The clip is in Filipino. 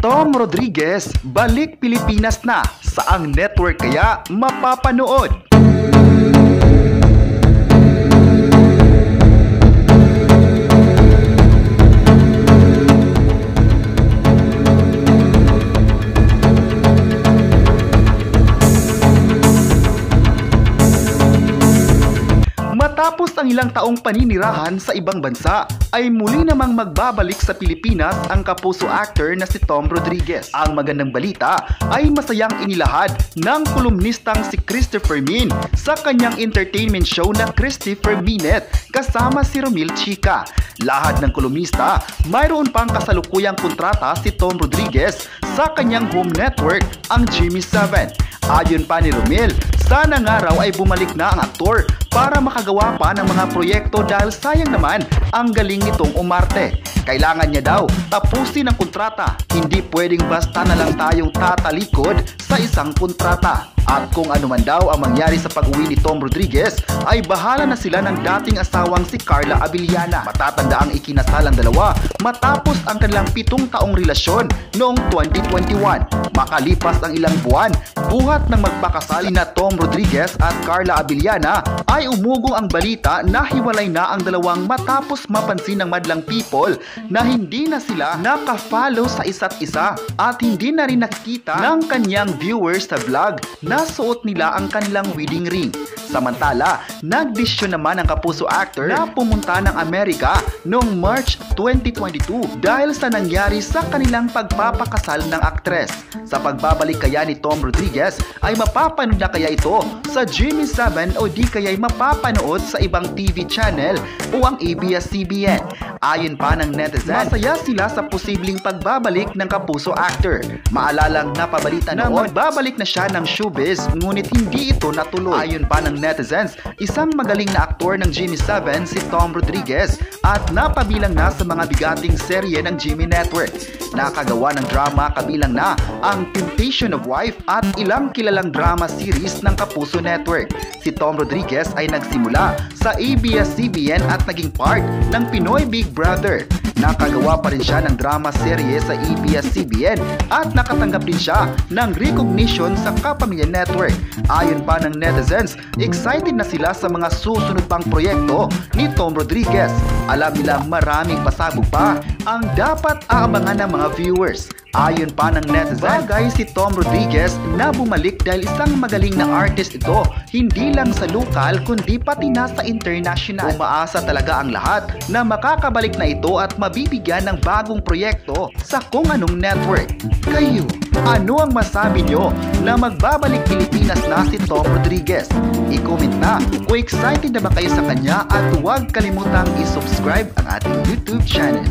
Tom Rodriguez, balik Pilipinas na. Saang network kaya mapapanood? Matapos ang ilang taong paninirahan sa ibang bansa, ay muli namang magbabalik sa Pilipinas ang kapuso actor na si Tom Rodriguez. Ang magandang balita ay masayang inilahad ng kolumnistang si Christopher Min sa kanyang entertainment show na Christopher Minute kasama si Romil Chica. Lahat ng kolumnista, mayroon pang kasalukuyang kontrata si Tom Rodriguez sa kanyang home network, ang GMA7. Ayon pa ni Romil, sana nga raw ay bumalik na ang aktor para makagawa pa ng mga proyekto dahil sayang naman ang galing nitong umarte. Kailangan niya daw tapusin ang kontrata. Hindi pwedeng basta na lang tayong tatalikod sa isang kontrata. At kung ano man daw ang mangyari sa pag-uwi ni Tom Rodriguez, ay bahala na sila ng dating asawang si Carla Abiliana. Matatanda ang ikinasal ang dalawa matapos ang kanilang 7 taong relasyon noong 2021. Makalipas ang ilang buwan, buhat ng magpakasal na Tom Rodriguez at Carla Abiliana, ay umugong ang balita na hiwalay na ang dalawang matapos mapansin ng madlang people na hindi na sila naka-follow sa isa't isa at hindi na rin nakikita ng kanyang viewers sa vlog na suot nila ang kanilang wedding ring. Samantala, nagdesisyon naman ang kapuso actor na pumunta ng Amerika noong March 2022 dahil sa nangyari sa kanilang pagpapakasal ng aktres. Sa pagbabalik kaya ni Tom Rodriguez ay mapapanood na kaya ito sa GMA7 o di kaya'y mapapanood sa ibang TV channel o ang ABS-CBN. Ayon pa ng netizen, masaya sila sa posibleng pagbabalik ng kapuso actor. Maalalang napabalita na magbabalik na siya ng showbiz ngunit hindi ito natuloy. Ayon pa ng netizens, isang magaling na aktor ng GMA7 si Tom Rodriguez at napabilang na sa mga bigating serye ng GMA Network. Nakagawa ng drama kabilang na ang Temptation of Wife at ilang kilalang drama series ng Kapuso Network. Si Tom Rodriguez ay nagsimula sa ABS-CBN at naging part ng Pinoy Big Brother. Nakagawa pa rin siya ng drama serye sa ABS-CBN at nakatanggap din siya ng recognition sa Kapamilya Network. Ayon pa ng netizens, excited na sila sa mga susunod pang proyekto ni Tom Rodriguez. Alam nilang maraming pasabog pa ang dapat aabangan ng mga viewers. Ayon pa ng netizens, bagay si Tom Rodriguez na bumalik dahil isang magaling na artist ito, hindi lang sa lokal kundi pati na sa international. Umaasa talaga ang lahat na makakabalik na ito at mabibigyan ng bagong proyekto sa kung anong network. Kayo, ano ang masabi nyo na magbabalik Pilipinas na si Tom Rodriguez? I-comment na kung excited na ba kayo sa kanya at huwag kalimutang i-subscribe ang ating YouTube channel.